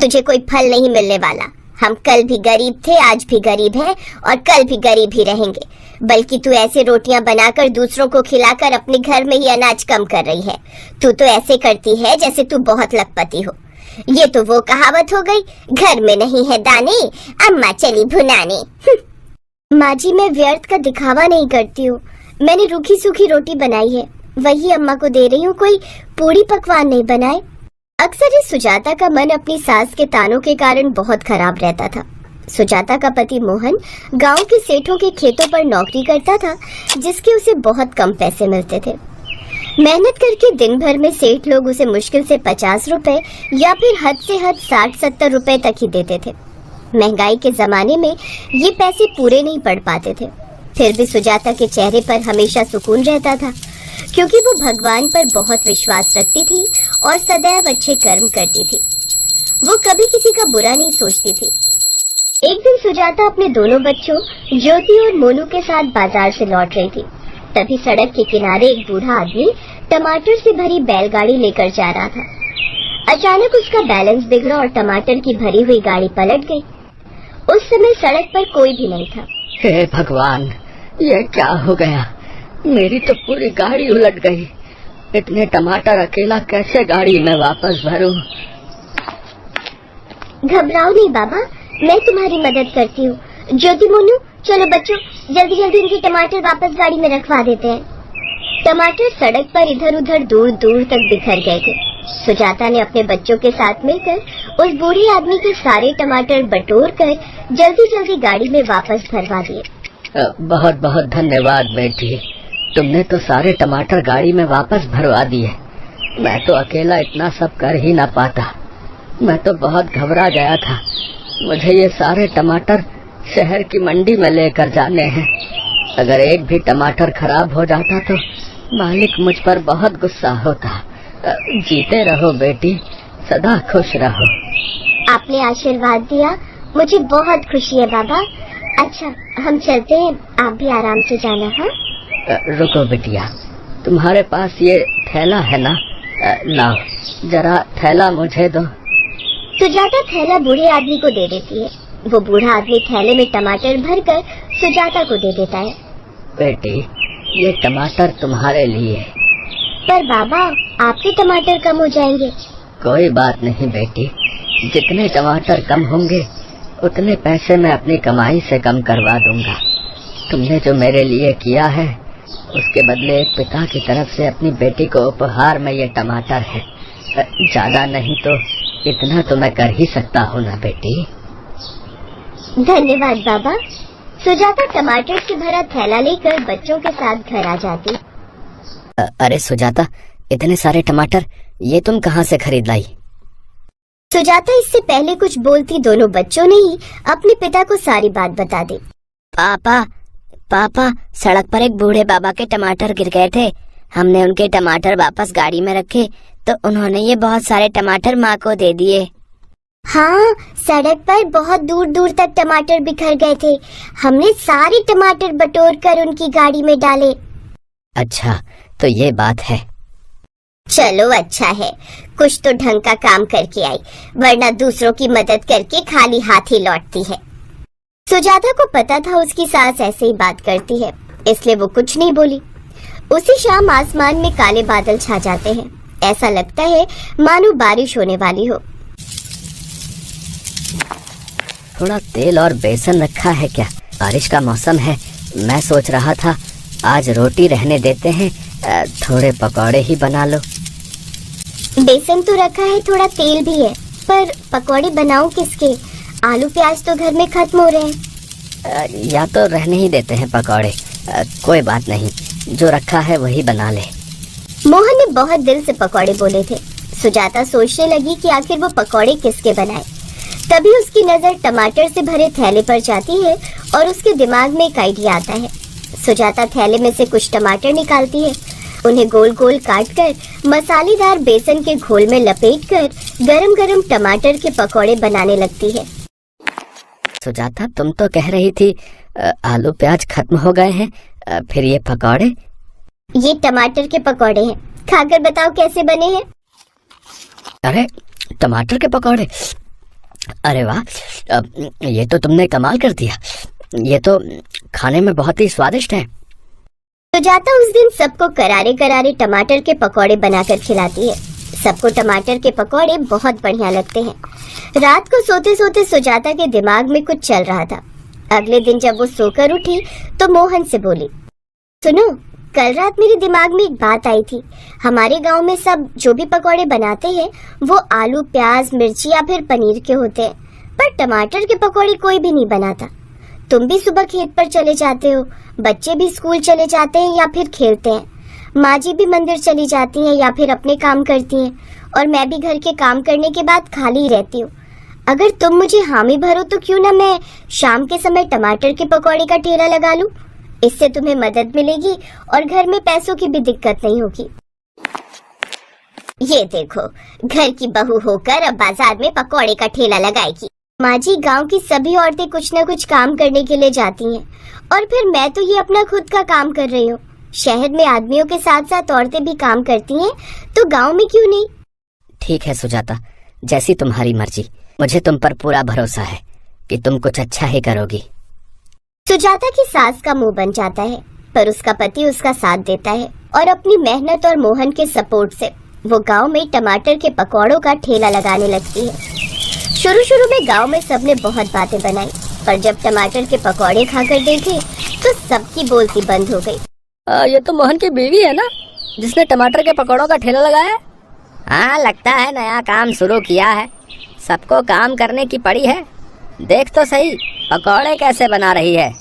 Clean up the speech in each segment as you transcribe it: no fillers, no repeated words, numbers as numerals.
तुझे कोई फल नहीं मिलने वाला। हम कल भी गरीब थे, आज भी गरीब हैं और कल भी गरीब ही रहेंगे। बल्कि तू ऐसे रोटियां बनाकर दूसरों को खिलाकर अपने घर में ही अनाज कम कर रही है। तू तो ऐसे करती है जैसे तू बहुत लखपति हो। ये तो वो कहावत हो गई, घर में नहीं है दाने, अम्मा चली भुनाने। माँ जी, मैं व्यर्थ का दिखावा नहीं करती हूँ। मैंने रूखी सूखी रोटी बनाई है, वही अम्मा को दे रही हूँ। कोई पूरी पकवान नहीं बनाए। अक्सर इस सुजाता का मन अपनी सास के तानों के कारण बहुत खराब रहता था। सुजाता का पति मोहन गांव के सेठों के खेतों पर नौकरी करता था, जिसके उसे बहुत कम पैसे मिलते थे। मेहनत करके दिन भर में सेठ लोग उसे मुश्किल से 50 रुपए या फिर हद से हद 60-70 रुपए तक ही देते थे। महंगाई के जमाने में ये पैसे पूरे नहीं पड़ पाते थे। फिर भी सुजाता के चेहरे पर हमेशा सुकून रहता था, क्योंकि वो भगवान पर बहुत विश्वास रखती थी और सदैव अच्छे कर्म करती थी। वो कभी किसी का बुरा नहीं सोचती थी। एक दिन सुजाता अपने दोनों बच्चों ज्योति और मोनू के साथ बाजार से लौट रही थी। तभी सड़क के किनारे एक बूढ़ा आदमी टमाटर से भरी बैलगाड़ी लेकर जा रहा था। अचानक उसका बैलेंस बिगड़ा और टमाटर की भरी हुई गाड़ी पलट गई। उस समय सड़क पर कोई भी नहीं था। हे भगवान, ये क्या हो गया? मेरी तो पूरी गाड़ी उलट गई। इतने टमाटर अकेला कैसे गाड़ी में वापस भरूं? घबराओ नहीं बाबा, मैं तुम्हारी मदद करती हूँ। ज्योति, मोनू, चलो बच्चों, जल्दी जल्दी इनके टमाटर वापस गाड़ी में रखवा देते हैं। टमाटर सड़क पर इधर उधर दूर दूर तक बिखर गए थे। सुजाता ने अपने बच्चों के साथ मिलकर उस बूढ़े आदमी के सारे टमाटर बटोर कर जल्दी जल्दी गाड़ी में वापस भरवा दिए। बहुत बहुत धन्यवाद बेटी, तुमने तो सारे टमाटर गाड़ी में वापस भरवा दिए। मैं तो अकेला इतना सब कर ही ना पाता। मैं तो बहुत घबरा गया था। मुझे ये सारे टमाटर शहर की मंडी में लेकर जाने हैं। अगर एक भी टमाटर खराब हो जाता तो मालिक मुझ पर बहुत गुस्सा होता। जीते रहो बेटी, सदा खुश रहो। आपने आशीर्वाद दिया, मुझे बहुत खुशी है बाबा। अच्छा, हम चलते हैं, आप भी आराम से जाना। हाँ, रुको बिटिया, तुम्हारे पास ये थैला है ना? लाओ जरा थैला मुझे दो। सुजाता थैला बूढ़े आदमी को दे देती है। वो बूढ़ा आदमी थैले में टमाटर भरकर सुजाता को दे देता है। बेटी, ये टमाटर तुम्हारे लिए। पर बाबा, आपके टमाटर कम हो जाएंगे। कोई बात नहीं बेटी, जितने टमाटर कम होंगे उतने पैसे मैं अपनी कमाई से कम करवा दूंगा। तुमने जो मेरे लिए किया है उसके बदले एक पिता की तरफ से अपनी बेटी को उपहार में ये टमाटर है। ज्यादा नहीं तो इतना तो मैं कर ही सकता हूँ ना बेटी। धन्यवाद बाबा। सुजाता टमाटर से भरा थैला लेकर बच्चों के साथ घर आ जाती। अरे सुजाता, इतने सारे टमाटर ये तुम कहाँ से खरीद लाई? सुजाता इससे पहले कुछ बोलती दोनों बच्चों ने ही अपने पिता को सारी बात बता दी। पापा, पापा, सड़क पर एक बूढ़े बाबा के टमाटर गिर गए थे। हमने उनके टमाटर वापस गाड़ी में रखे तो उन्होंने ये बहुत सारे टमाटर माँ को दे दिए। हाँ, सड़क पर बहुत दूर दूर तक टमाटर बिखर गए थे। हमने सारे टमाटर बटोर कर उनकी गाड़ी में डाले। अच्छा, तो ये बात है। चलो अच्छा है, कुछ तो ढंग का काम करके आई, वरना दूसरों की मदद करके खाली हाथ ही लौटती है। सुजाता को पता था उसकी सास ऐसे ही बात करती है, इसलिए वो कुछ नहीं बोली। उसी शाम आसमान में काले बादल छा जाते हैं। ऐसा लगता है मानो बारिश होने वाली हो। थोड़ा तेल और बेसन रखा है क्या? बारिश का मौसम है। मैं सोच रहा था आज रोटी रहने देते हैं, थोड़े पकौड़े ही बना लो। बेसन तो रखा है, थोड़ा तेल भी है, पर पकौड़े बनाऊं किसके? आलू प्याज तो घर में खत्म हो रहे हैं। या तो रहने ही देते हैं पकौड़े। कोई बात नहीं, जो रखा है वही बना ले। मोहन ने बहुत दिल से पकौड़े बोले थे। सुजाता सोचने लगी कि आखिर वो पकौड़े किसके बनाए। तभी उसकी नजर टमाटर से भरे थैले पर जाती है और उसके दिमाग में एक आइडिया आता है। सुजाता थैले में से कुछ टमाटर निकालती है, उन्हें गोल गोल काटकर मसालेदार बेसन के घोल में लपेटकर गरम गरम टमाटर के पकौड़े बनाने लगती है। सुजाता, तुम तो कह रही थी आलू प्याज खत्म हो गए हैं, फिर ये पकौड़े? ये टमाटर के पकौड़े हैं, खाकर बताओ कैसे बने हैं। अरे टमाटर के पकौड़े, अरे वाह, ये तो तुमने कमाल कर दिया। ये तो खाने में बहुत ही स्वादिष्ट है। सुजाता उस दिन सबको करारे करारे टमाटर के पकौड़े बनाकर खिलाती है। सबको टमाटर के पकौड़े बहुत बढ़िया लगते हैं। रात को सोते सोते सुजाता के दिमाग में कुछ चल रहा था। अगले दिन जब वो सोकर उठी तो मोहन से बोली, सुनो, कल रात मेरे दिमाग में एक बात आई थी। हमारे गांव में सब जो भी पकौड़े बनाते हैं वो आलू, प्याज, मिर्ची या फिर पनीर के होते हैं, पर टमाटर के पकौड़े कोई भी नहीं बनाता। तुम भी सुबह खेत पर चले जाते हो, बच्चे भी स्कूल चले जाते हैं या फिर खेलते हैं, माँ जी भी मंदिर चली जाती हैं या फिर अपने काम करती हैं, और मैं भी घर के काम करने के बाद खाली रहती हूँ। अगर तुम मुझे हामी भरो तो क्यों ना मैं शाम के समय टमाटर के पकौड़े का ठेला लगा लूं। इससे तुम्हें मदद मिलेगी और घर में पैसों की भी दिक्कत नहीं होगी। ये देखो, घर की बहू होकर अब बाजार में पकौड़े का ठेला लगाएगी। माँ जी, गाँव की सभी औरतें कुछ न कुछ काम करने के लिए जाती हैं, और फिर मैं तो ये अपना खुद का काम कर रही हूँ। शहर में आदमियों के साथ साथ औरतें भी काम करती हैं, तो गाँव में क्यों नहीं। ठीक है सुजाता, जैसी तुम्हारी मर्जी। मुझे तुम पर पूरा भरोसा है कि तुम कुछ अच्छा ही करोगी। सुजाता की सास का मुंह बन जाता है, पर उसका पति उसका साथ देता है, और अपनी मेहनत और मोहन के सपोर्ट से वो गांव में टमाटर के पकौड़ों का ठेला लगाने लगती है। शुरू शुरू में गांव में सबने बहुत बातें बनाई, पर जब टमाटर के पकौड़े खाकर देखे तो सबकी बोलती बंद हो गई। ये तो मोहन की बीवी है ना, जिसने टमाटर के पकौड़ों का ठेला लगाया है? हाँ, लगता है नया काम शुरू किया है। सबको काम करने की पड़ी है। देख तो सही पकौड़े कैसे बना रही है।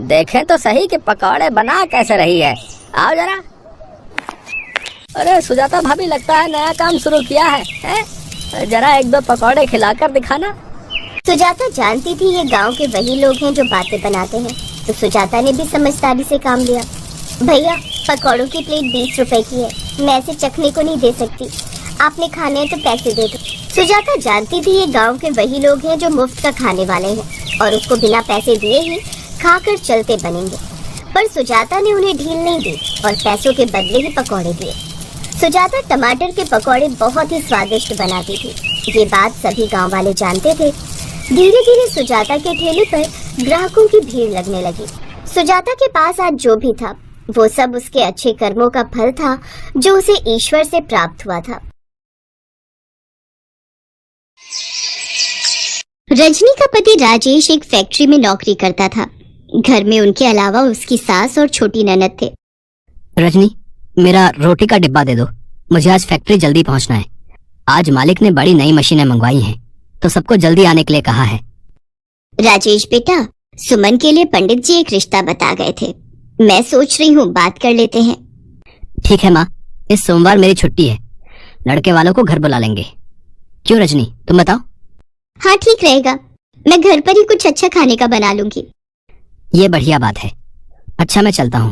देखें तो सही कि पकौड़े बना कैसे रही है। आओ जरा। अरे सुजाता भाभी, लगता है नया काम शुरू किया है? जरा एक दो पकौड़े खिलाकर दिखाना। सुजाता जानती थी ये गांव के वही लोग हैं जो बातें बनाते हैं, तो सुजाता ने भी समझदारी से काम लिया। भैया, पकौड़ों की प्लेट 20 रुपए की है, मैं इसे चखने को नहीं दे सकती, आपने खाने हैं तो पैसे दे दो। सुजाता जानती थी ये गांव के वही लोग हैं जो मुफ्त का खाने वाले हैं और उसको बिना पैसे दिए ही खाकर चलते बनेंगे, पर सुजाता ने उन्हें ढील नहीं दी और पैसों के बदले ही पकौड़े दिए। सुजाता टमाटर के पकौड़े बहुत ही स्वादिष्ट बनाती थी, ये बात सभी गांव वाले जानते थे। धीरे धीरे सुजाता के ठेले पर ग्राहकों की भीड़ लगने लगी। सुजाता के पास आज जो भी था वो सब उसके अच्छे कर्मों का फल था, जो उसे ईश्वर से प्राप्त हुआ था। रजनी का पति राजेश एक फैक्ट्री में नौकरी करता था। घर में उनके अलावा उसकी सास और छोटी ननद थे। रजनी, मेरा रोटी का डिब्बा दे दो, मुझे आज फैक्ट्री जल्दी पहुंचना है। आज मालिक ने बड़ी नई मशीनें मंगवाई हैं, तो सबको जल्दी आने के लिए कहा है। राजेश बेटा, सुमन के लिए पंडित जी एक रिश्ता बता गए थे, मैं सोच रही हूँ बात कर लेते हैं। ठीक है माँ, इस सोमवार मेरी छुट्टी है, लड़के वालों को घर बुला लेंगे। क्यों रजनी, तुम बताओ। हाँ ठीक रहेगा, मैं घर पर ही कुछ अच्छा खाने का बना लूंगी। ये बढ़िया बात है। अच्छा, मैं चलता हूँ।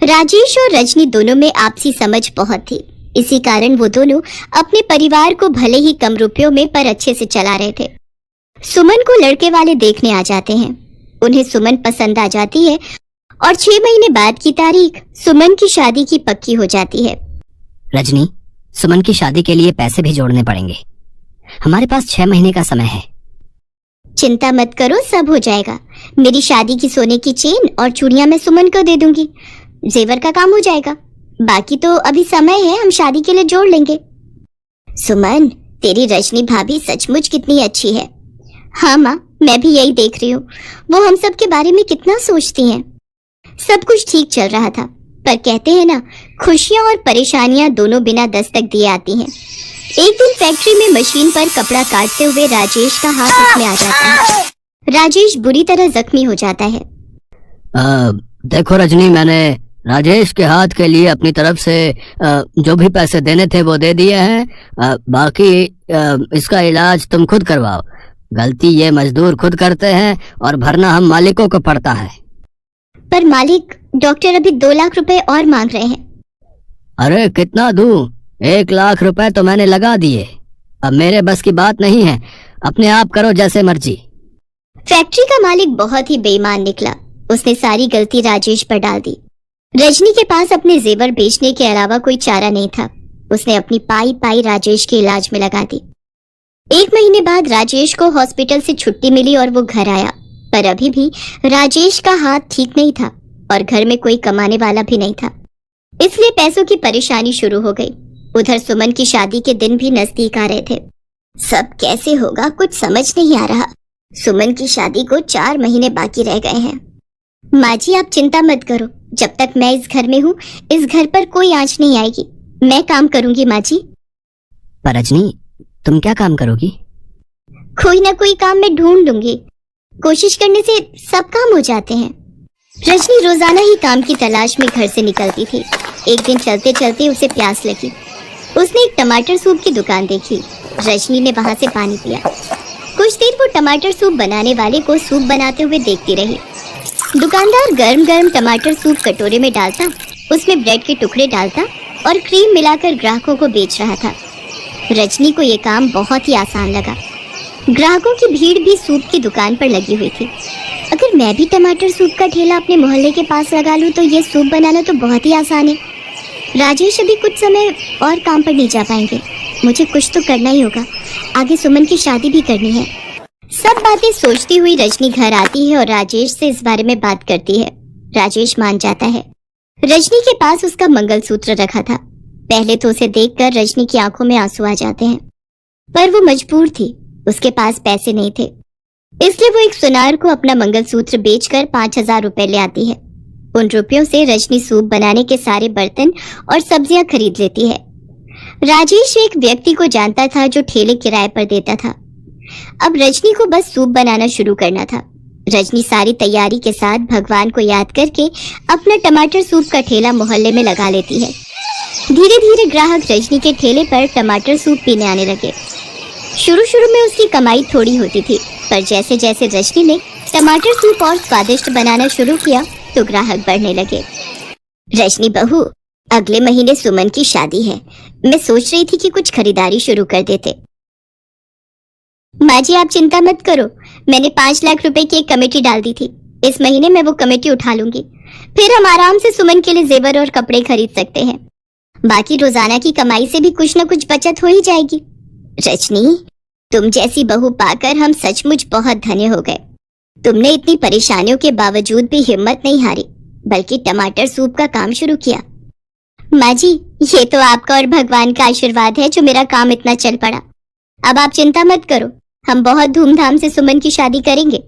राजेश और रजनी दोनों में आपसी समझ बहुत थी, इसी कारण वो दोनों अपने परिवार को भले ही कम रुपयों में पर अच्छे से चला रहे थे। सुमन को लड़के वाले देखने आ जाते हैं, उन्हें सुमन पसंद आ जाती है और 6 महीने बाद की तारीख सुमन की शादी की पक्की हो जाती है। रजनी, सुमन की शादी के लिए पैसे भी जोड़ने पड़ेंगे। हमारे पास 6 महीने का समय है। चिंता मत करो, सब हो जाएगा। मेरी शादी की सोने की चेन और चूड़ियां मैं सुमन को दे दूंगी, जेवर का काम हो जाएगा। बाकी तो अभी समय है, हम शादी के लिए जोड़ लेंगे। सुमन, तेरी रजनी भाभी सचमुच कितनी अच्छी है। हाँ माँ, मैं भी यही देख रही हूँ, वो हम सब के बारे में कितना सोचती हैं। सब कुछ ठीक चल रहा था, पर कहते हैं ना, खुशियाँ और परेशानियाँ दोनों बिना दस्तक दिए आती हैं। एक दिन फैक्ट्री में मशीन पर कपड़ा काटते हुए राजेश का हाथ उसमें आ जाता है। राजेश बुरी तरह जख्मी हो जाता है। देखो रजनी, मैंने राजेश के हाथ के लिए अपनी तरफ से जो भी पैसे देने थे वो दे दिए हैं। बाकी इसका इलाज तुम खुद करवाओ। गलती ये मजदूर खुद करते हैं और भरना हम मालिकों को पड़ता है। पर मालिक, डॉक्टर अभी 2 लाख रुपए और मांग रहे हैं। अरे कितना दूं? 1 लाख रुपए तो मैंने लगा दिए, अब मेरे बस की बात नहीं है। अपने आप करो जैसे मर्जी। फैक्ट्री का मालिक बहुत ही बेईमान निकला, उसने सारी गलती राजेश पर डाल दी। रजनी के पास अपने जेवर बेचने के अलावा कोई चारा नहीं था, उसने अपनी पाई पाई राजेश के इलाज में लगा दी। 1 महीने बाद राजेश को हॉस्पिटल से छुट्टी मिली और वो घर आया, पर अभी भी राजेश का हाथ ठीक नहीं था और घर में कोई कमाने वाला भी नहीं था, इसलिए पैसों की परेशानी शुरू हो गई। उधर सुमन की शादी के दिन भी नजदीक आ रहे थे। सब कैसे होगा कुछ समझ नहीं आ रहा। सुमन की शादी को 4 महीने बाकी रह गए हैं। माँ जी आप चिंता मत करो, जब तक मैं इस घर में हूँ इस घर पर कोई आंच नहीं आएगी। मैं काम करूंगी माँ जी। पर रजनी, तुम क्या काम करोगी? कोई ना कोई काम मैं ढूंढ लूंगी। कोशिश करने से सब काम हो जाते हैं। रजनी रोजाना ही काम की तलाश में घर से निकलती थी। एक दिन चलते चलते उसे प्यास लगी। उसने एक टमाटर सूप की दुकान देखी। रजनी ने वहां से पानी पिया। कुछ देर वो टमाटर सूप बनाने वाले को सूप बनाते हुए देखती रही। दुकानदार गर्म गर्म टमाटर सूप कटोरे में डालता, उसमें ब्रेड के टुकड़े डालता और क्रीम मिलाकर ग्राहकों को बेच रहा था। रजनी को ये काम बहुत ही आसान लगा। ग्राहकों की भीड़ भी सूप की दुकान पर लगी हुई थी। अगर मैं भी टमाटर सूप का ठेला अपने मोहल्ले के पास लगा लूं तो ये सूप बनाना तो बहुत ही आसान है। राजेश अभी कुछ समय और काम पर नहीं जा पाएंगे। मुझे कुछ तो करना ही होगा। आगे सुमन की शादी भी करनी है। सब बातें सोचती हुई रजनी घर आती है और राजेश से इस बारे में बात करती है। राजेश मान जाता है। रजनी के पास उसका मंगलसूत्र रखा था। पहले तो उसे देखकर रजनी की आंखों में आंसू आ जाते हैं, पर वो मजबूर थी। उसके पास पैसे नहीं थे, इसलिए वो एक सुनार को अपना मंगलसूत्र बेचकर 5,000 रुपए ले आती है। उन रुपयों से रजनी सूप बनाने के सारे बर्तन और सब्जियां खरीद लेती है। राजेश एक व्यक्ति को जानता था जो ठेले किराए पर देता था। अब रजनी को बस सूप बनाना शुरू करना था। रजनी सारी तैयारी के साथ भगवान को याद करके अपना टमाटर सूप का ठेला मोहल्ले में लगा लेती है। धीरे धीरे ग्राहक रजनी के ठेले पर टमाटर सूप पीने आने लगे। शुरू में उसकी कमाई थोड़ी होती थी, पर जैसे जैसे रजनी ने टमाटर सूप और स्वादिष्ट बनाना शुरू किया तो ग्राहक बढ़ने लगे। रजनी बहू, अगले महीने सुमन की शादी है। मैं सोच रही थी कि कुछ खरीदारी शुरू कर देते। माँ जी आप चिंता मत करो, मैंने 5 लाख रुपए की एक कमेटी डाल दी थी। इस महीने मैं वो कमेटी उठा लूंगी, फिर हम आराम से सुमन के लिए जेवर और कपड़े खरीद सकते हैं। बाकी रोजाना की कमाई से भी कुछ न कुछ बचत हो ही जाएगी। रजनी, तुम जैसी बहू पाकर हम सचमुच बहुत धन्य हो गए। तुमने इतनी परेशानियों के बावजूद भी हिम्मत नहीं हारी, बल्कि टमाटर सूप का काम शुरू किया। माँ जी, ये तो आपका और भगवान का आशीर्वाद है जो मेरा काम इतना चल पड़ा। अब आप चिंता मत करो, हम बहुत धूमधाम से सुमन की शादी करेंगे।